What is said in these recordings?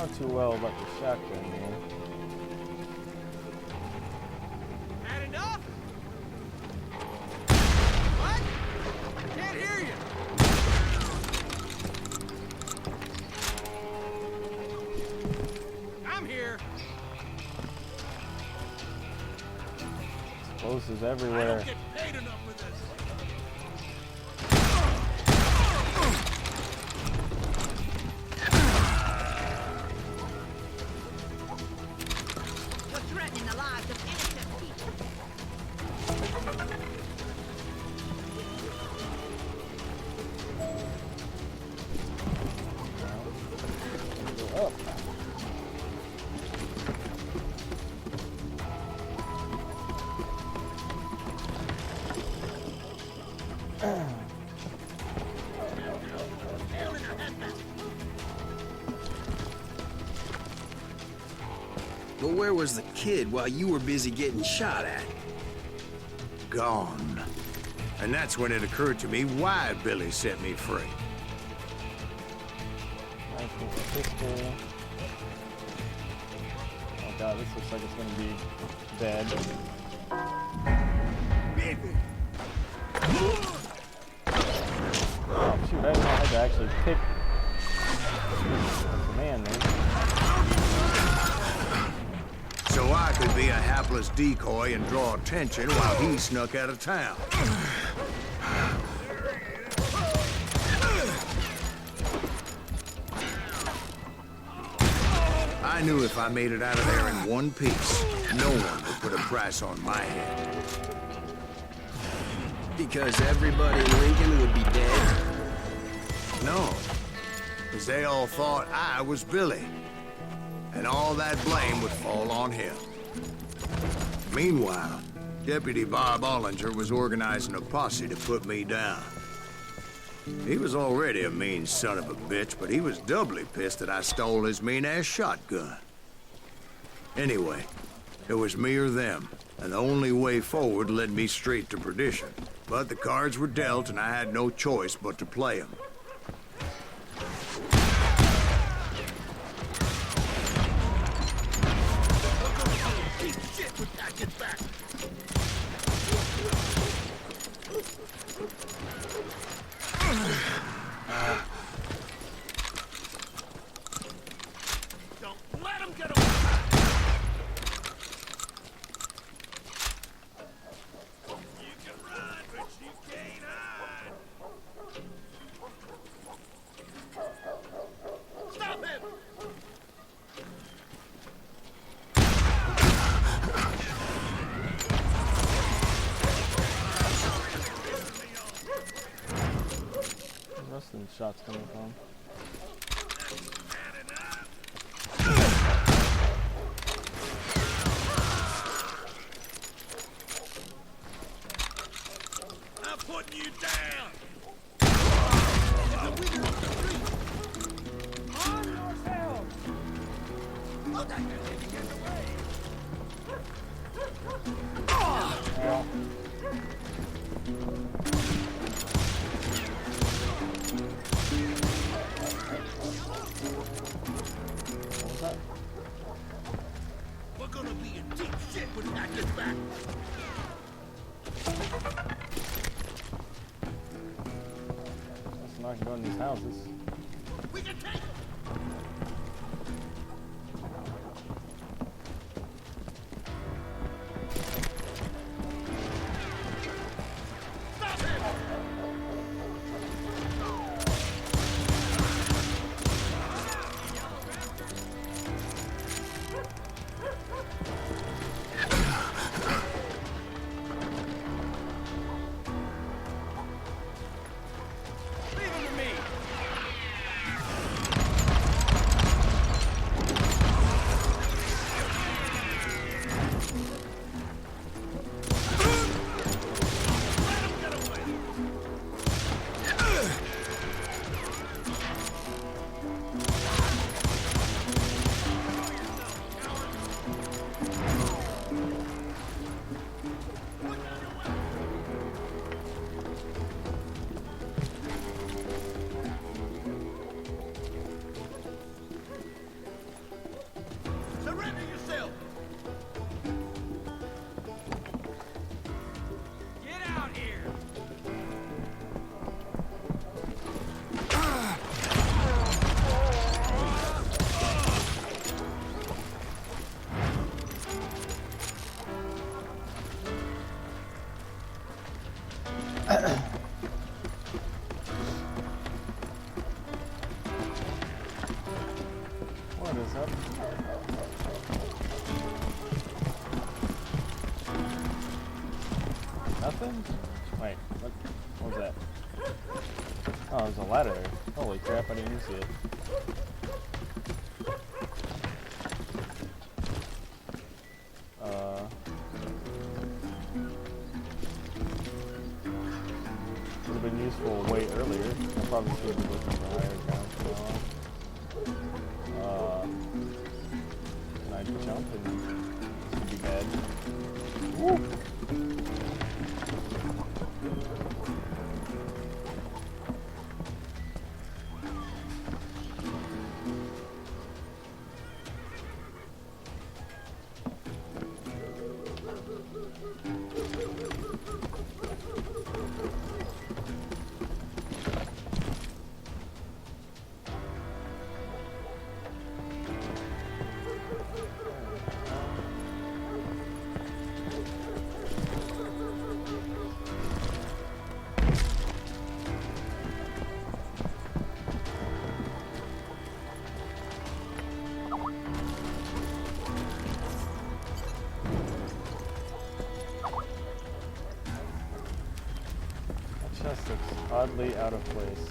know too well about the shotgun, man. Had enough? What? Can't hear you. I'm here. Explosives I everywhere. don't get paid enough for this. You're threatening the lives of innocent people. Go up. But where was the kid while you were busy getting shot at? Gone. And that's when it occurred to me why Billy set me free. Rifle, pistol. Oh god, this looks like it's gonna be bad. Oh shoot, I didn't know I had to actually pick the command there. So I could be a hapless decoy and draw attention while he snuck out of town. I knew if I made it out of there in one piece, no one would put a price on my head. Because everybody in Lincoln would be dead? No, because they all thought I was Billy, and all that blame would fall on him. Meanwhile, Deputy Bob Ollinger was organizing a posse to put me down. He was already a mean son of a bitch, but he was doubly pissed that I stole his mean-ass shotgun. Anyway, it was me or them, and the only way forward led me straight to perdition. But the cards were dealt, and I had no choice but to play them. Don't let him get away. You can run, but you can't hide. Stop him! Where's the rest of the shots coming from? I'm putting you down! Arm yourselves! Oh, that didn't get away! Well, what was that? We're gonna be in deep shit when that gets back! That's not gonna go in these houses. We can take him! Stop him! Leave him to me! this up. Nothing? Wait, what was that? Oh, there's a ladder there. Holy crap, I didn't even see it. Would have been useful way earlier. I probably should have looked for higher ground now. Can I jump and this would be bad? Woo! Chest looks oddly out of place.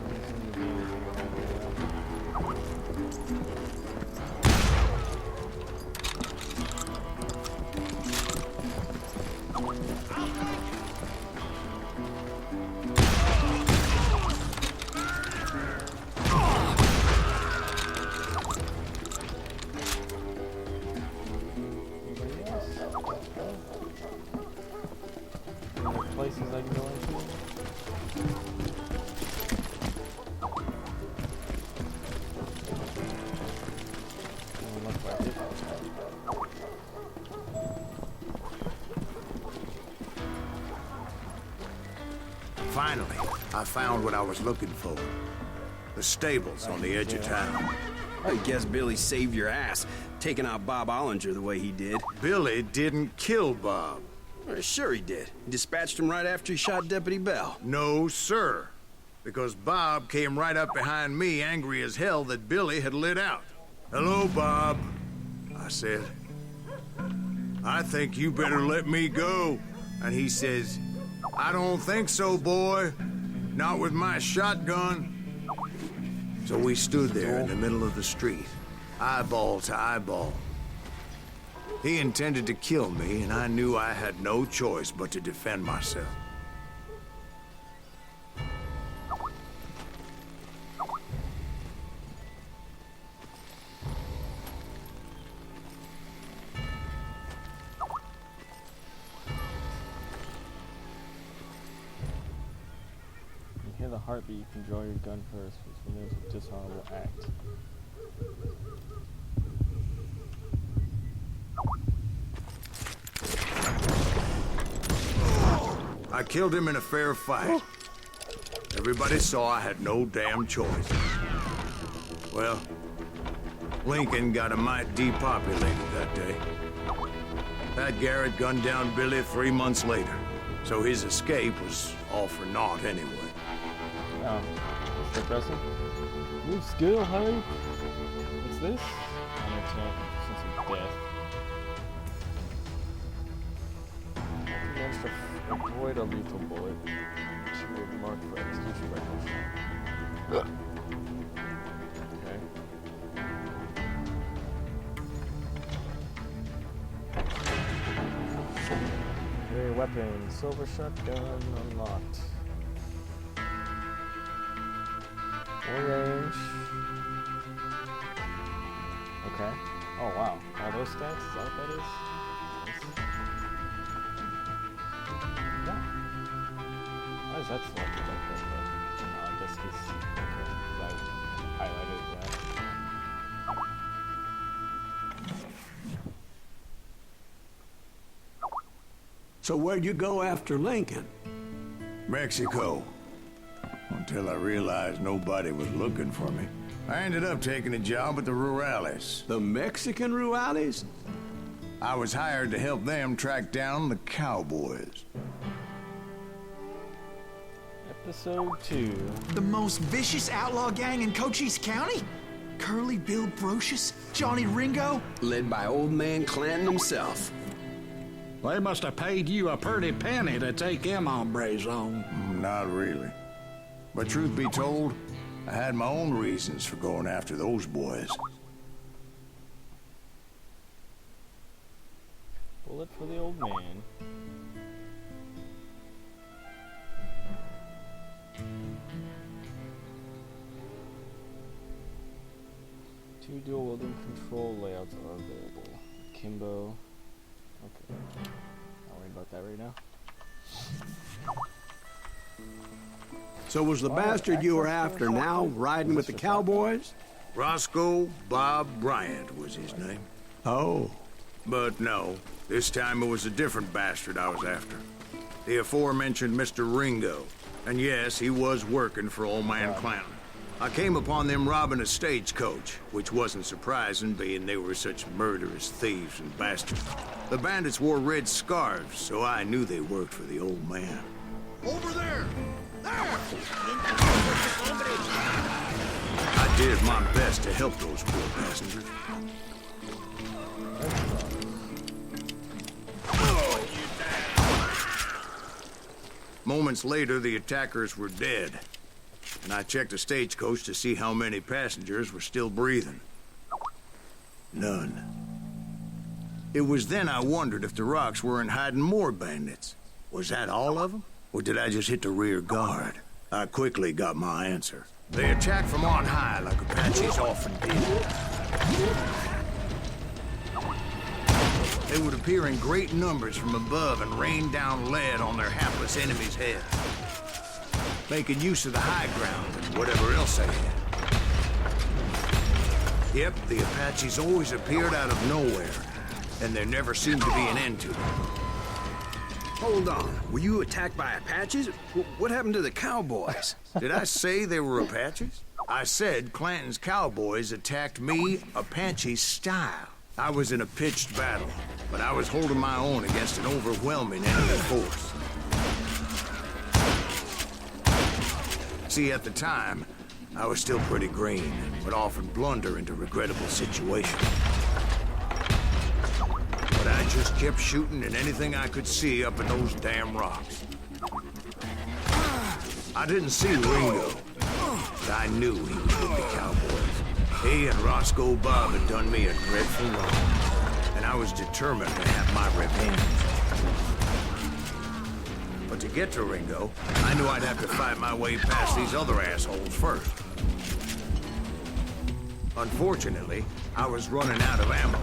Doesn't seem to be anything around places I can go into? Doesn't look like it. Finally, I found what I was looking for. The stables on the edge of town. I guess Billy saved your ass, taking out Bob Ollinger the way he did. Billy didn't kill Bob. Well, sure he did. He dispatched him right after he shot Deputy Bell. No, sir. Because Bob came right up behind me, angry as hell that Billy had lit out. "Hello, Bob," I said. "I think you better let me go." And he says, "I don't think so, boy. Not with my shotgun." So we stood there in the middle of the street, eyeball to eyeball. He intended to kill me, and I knew I had no choice but to defend myself. You hear the heartbeat, you can draw your gun first, which means a dishonorable act. I killed him in a fair fight. Everybody saw I had no damn choice. Well, Lincoln got a mite depopulated that day. Pat Garrett gunned down Billy 3 months later, so his escape was all for naught anyway. That's depressing. Move skill hype. What's this? An attack since of death. Managed to avoid a lethal bullet. She would mark for execution recognition. Okay. Very weapon. Silver shotgun unlocked. More range. Okay. Oh wow. All those stats? Is that what that is? Yeah. Why is that selected like that though? I guess because I highlighted that. So where'd you go after Lincoln? Mexico. Until I realized nobody was looking for me. I ended up taking a job at the Rurales. The Mexican Rurales? I was hired to help them track down the cowboys. Episode 2. The most vicious outlaw gang in Cochise County? Curly Bill Brocious? Johnny Ringo? Led by old man Clanton himself. They must have paid you a pretty penny to take them hombres on. Not really. But truth be told, I had my own reasons for going after those boys. Bullet for the old man. Two dual wielding control layouts are available. Kimbo. Okay. Not worried about that right now. So was the bastard you were after now riding with the cowboys? Roscoe Bob Bryant was his name. Oh. But no, this time it was a different bastard I was after. The aforementioned Mr. Ringo. And yes, he was working for old man Clanton. I came upon them robbing a stagecoach, which wasn't surprising, being they were such murderous thieves and bastards. The bandits wore red scarves, so I knew they worked for the old man. Over there! There! I did my best to help those poor passengers. Moments later, the attackers were dead. And I checked the stagecoach to see how many passengers were still breathing. None. It was then I wondered if the rocks weren't hiding more bandits. Was that all of them? Or did I just hit the rear guard? I quickly got my answer. They attacked from on high like Apaches often did. They would appear in great numbers from above and rain down lead on their hapless enemies' heads, making use of the high ground and whatever else they had. Yep, the Apaches always appeared out of nowhere, and there never seemed to be an end to them. Hold on. Were you attacked by Apaches? What happened to the cowboys? Did I say they were Apaches? I said Clanton's cowboys attacked me Apache style. I was in a pitched battle, but I was holding my own against an overwhelming enemy force. See, at the time, I was still pretty green and would often blunder into regrettable situations. But I just kept shooting at anything I could see up in those damn rocks. I didn't see Ringo, but I knew he was with the cowboys. He and Roscoe Bob had done me a dreadful wrong, and I was determined to have my revenge. But to get to Ringo, I knew I'd have to fight my way past these other assholes first. Unfortunately, I was running out of ammo.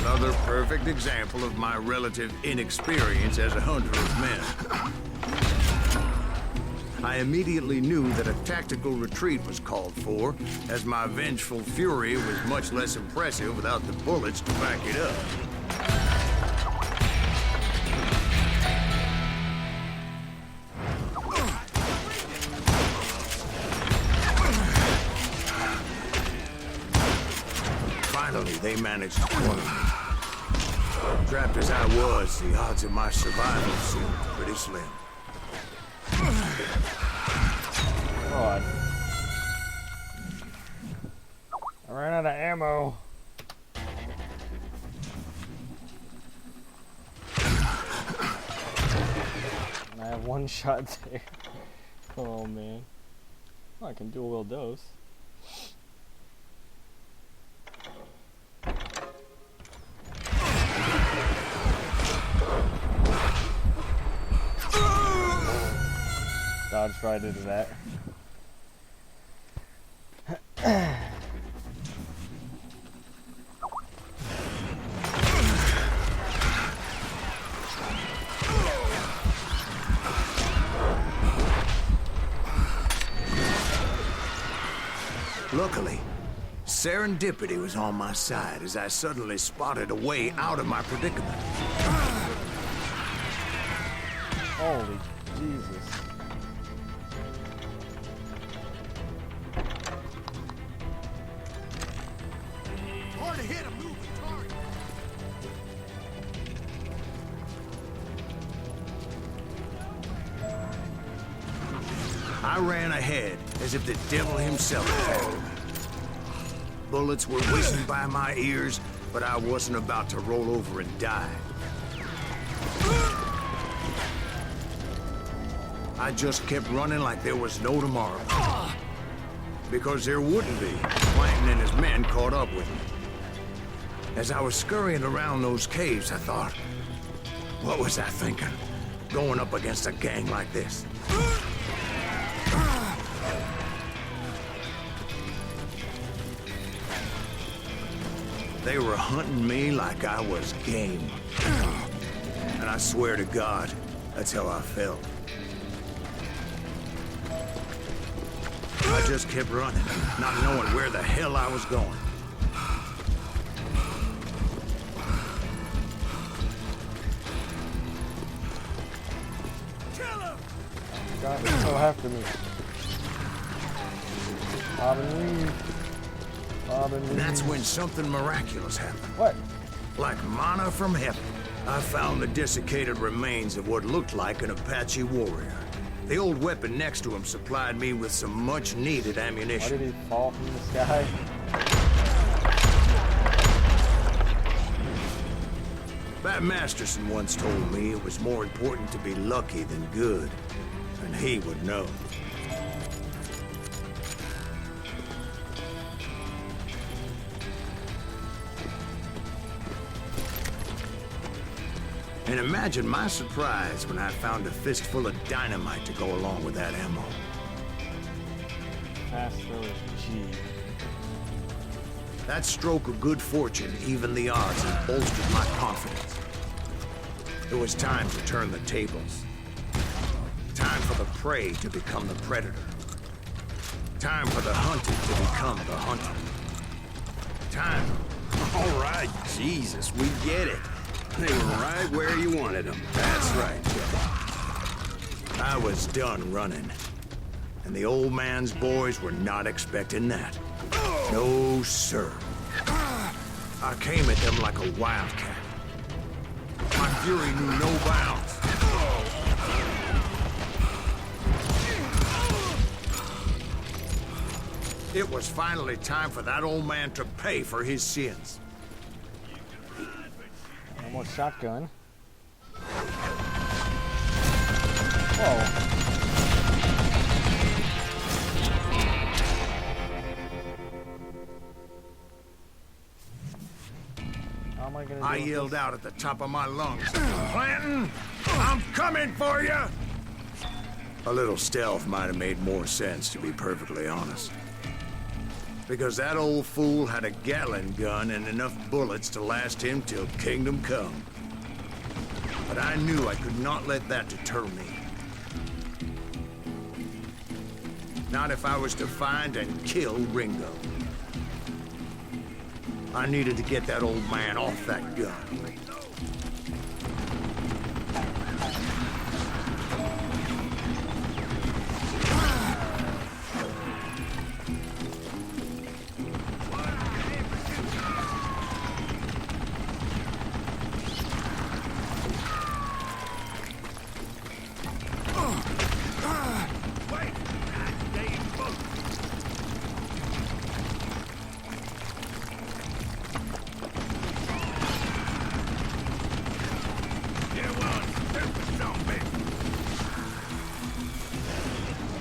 Another perfect example of my relative inexperience as a hunter of men. I immediately knew that a tactical retreat was called for, as my vengeful fury was much less impressive without the bullets to back it up. Finally, they managed to corner me. Trapped as I was, the odds of my survival seemed pretty slim. God. I ran out of ammo. And I have one shot there. Oh man. Well, I can dual wield those. Dodged right into that. Luckily, serendipity was on my side as I suddenly spotted a way out of my predicament. Holy Jesus. Hard to hit a moving target. I ran ahead as if the devil himself had followed me. Bullets were whizzing by my ears, but I wasn't about to roll over and die. I just kept running like there was no tomorrow. Because there wouldn't be. Clanton and his men caught up with me. As I was scurrying around those caves, I thought, what was I thinking? Going up against a gang like this? They were hunting me like I was game. And I swear to God, that's how I felt. I just kept running, not knowing where the hell I was going. God, they're so after me. Robin Reed. Robin Reed. And that's when something miraculous happened. What? Like manna from heaven, I found the desiccated remains of what looked like an Apache warrior. The old weapon next to him supplied me with some much-needed Why ammunition. did he fall from the sky? Bat Masterson once told me it was more important to be lucky than good, and he would know. And imagine my surprise when I found a fistful of dynamite to go along with that ammo. Fast throw is G. That stroke of good fortune evened the odds and bolstered my confidence. It was time to turn the tables. Time for the prey to become the predator. Time for the hunted to become the hunted. Time. All right, Jesus, we get it. They were right where you wanted them. That's right, Jeff. I was done running. And the old man's boys were not expecting that. No, sir. I came at them like a wildcat. My fury knew no bounds. It was finally time for that old man to pay for his sins. No more shotgun. Whoa. How am I gonna do I yelled out at the top of my lungs, Clanton, I'm coming for you! A little stealth might have made more sense, to be perfectly honest. Because that old fool had a Gatling gun and enough bullets to last him till kingdom come. But I knew I could not let that deter me. Not if I was to find and kill Ringo. I needed to get that old man off that gun.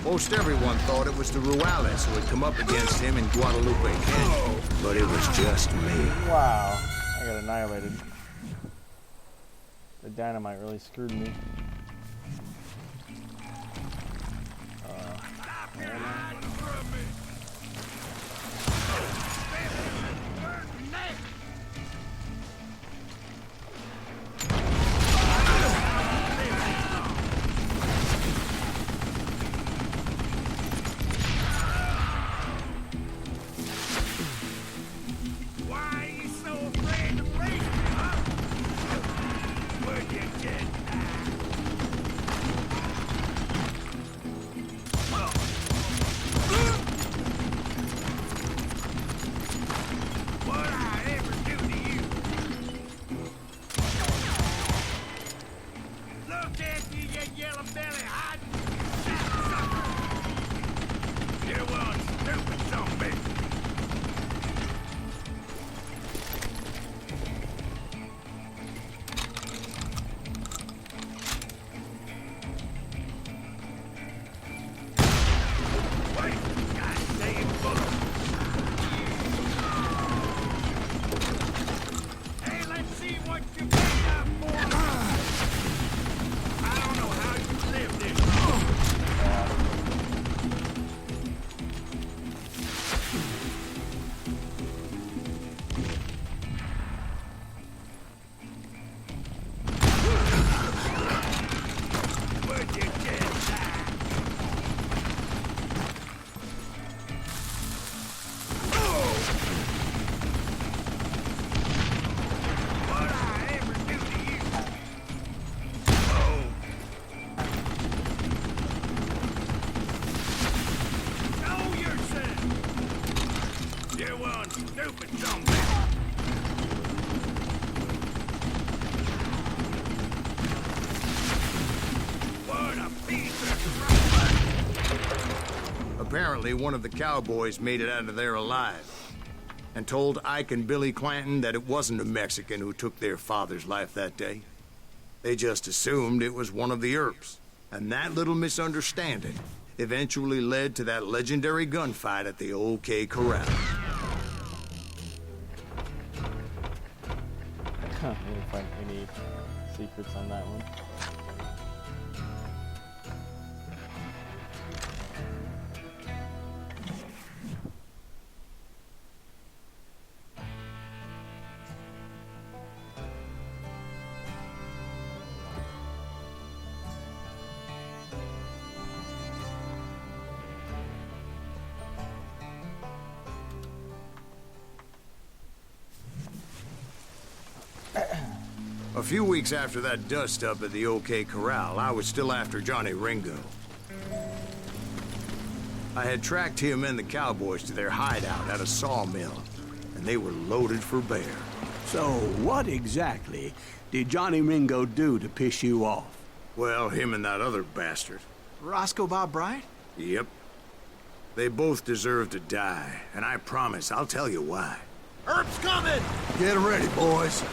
Most everyone thought it was the Ruales who had come up against him in Guadalupe Canyon, but it was just me. Wow. I got annihilated. The dynamite really screwed me. Apparently, one of the cowboys made it out of there alive and told Ike and Billy Clanton that it wasn't a Mexican who took their father's life that day. They just assumed it was one of the Earps. And that little misunderstanding eventually led to that legendary gunfight at the OK Corral. I didn't find any secrets on that one. A few weeks after that dust-up at the OK Corral, I was still after Johnny Ringo. I had tracked him and the cowboys to their hideout at a sawmill, and they were loaded for bear. So, what exactly did Johnny Ringo do to piss you off? Well, him and that other bastard. Roscoe Bob Bryant? Yep. They both deserve to die, and I promise I'll tell you why. Earp's coming! Get ready, boys.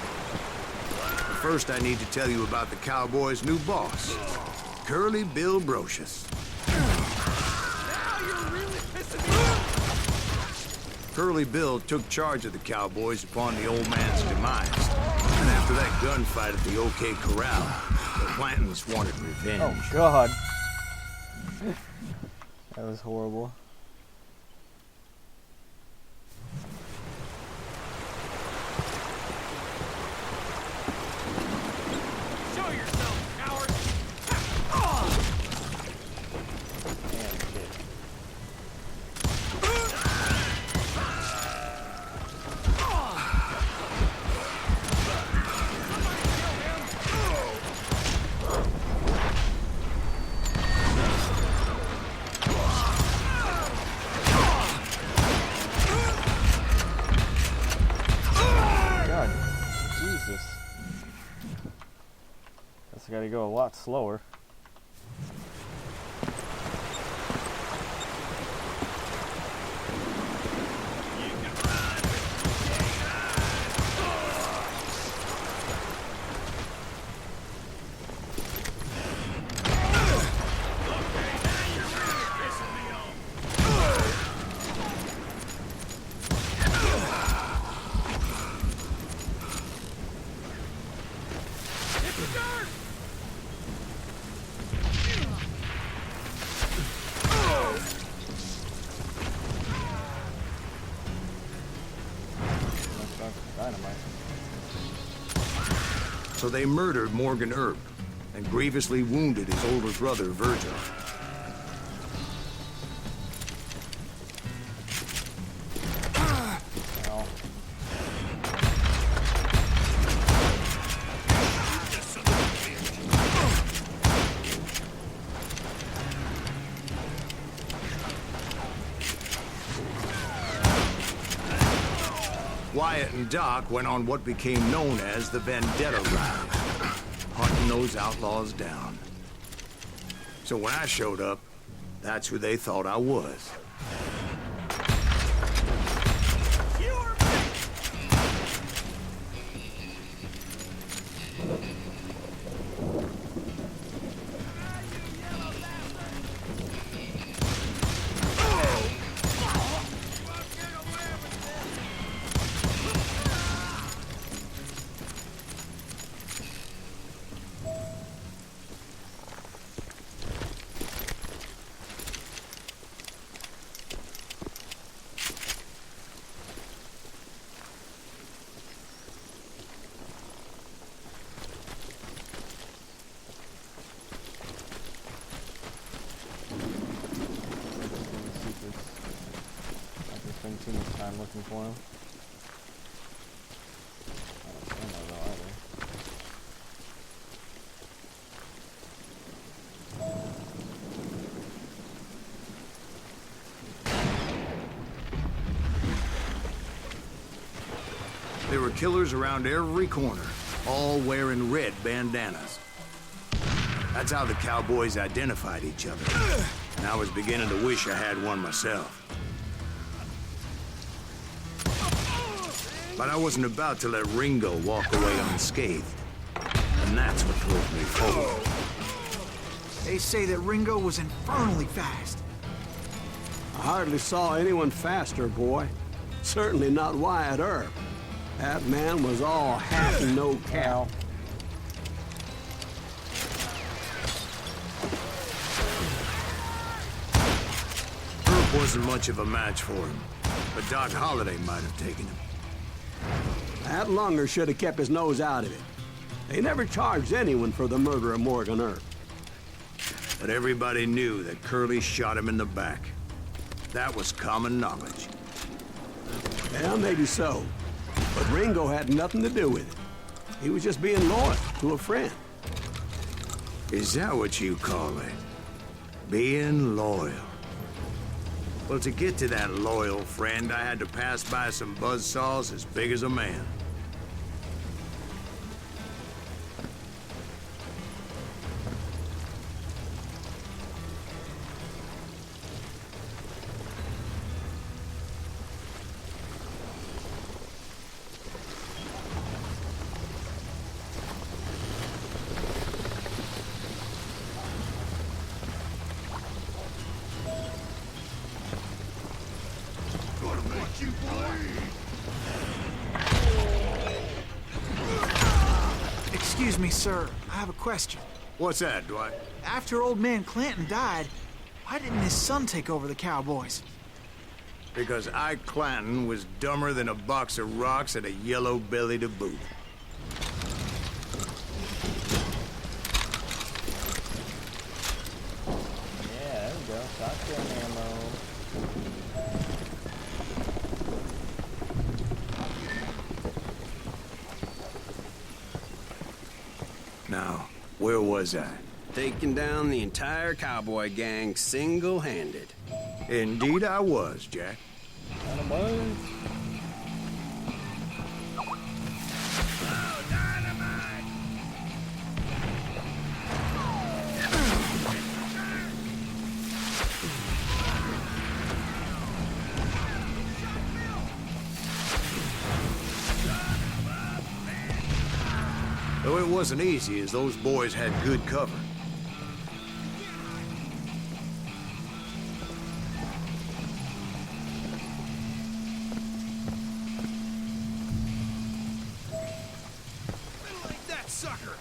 First, I need to tell you about the Cowboys' new boss, Curly Bill Brocious. Now you're really pissing me off! Curly Bill took charge of the Cowboys upon the old man's demise. And after that gunfight at the OK Corral, the Clantons wanted revenge. Oh, God. That was horrible. Show yourself, coward! Damn, shit. God, Jesus. Guess I gotta go a lot slower. Dynamite. So they murdered Morgan Earp and grievously wounded his older brother, Virgil. Well, Wyatt and Doc went on what became known as the Vendetta Route, hunting those outlaws down. So when I showed up, that's who they thought I was. spend too much time looking for him. I don't see him though either. There were killers around every corner, all wearing red bandanas. That's how the cowboys identified each other. And I was beginning to wish I had one myself. But I wasn't about to let Ringo walk away unscathed. And that's what drove me forward. They say that Ringo was infernally fast. I hardly saw anyone faster, boy. Certainly not Wyatt Earp. That man was all hat and no cap. Earp wasn't much of a match for him, but Doc Holliday might have taken him. That lunger should have kept his nose out of it. They never charged anyone for the murder of Morgan Earp. But everybody knew that Curly shot him in the back. That was common knowledge. Yeah, maybe so. But Ringo had nothing to do with it. He was just being loyal to a friend. Is that what you call it? Being loyal? Well, to get to that loyal friend, I had to pass by some buzzsaws as big as a man. Excuse me, sir. I have a question. What's that, Dwight? After old man Clanton died, why didn't his son take over the Cowboys? Because Ike Clanton was dumber than a box of rocks and a yellow belly to boot. Yeah, there we go. Shotgun ammo. Now, where was I? Taking down the entire cowboy gang single-handed. Indeed I was, Jack. Got a buzz. Though it wasn't easy, as those boys had good cover. Like that sucker!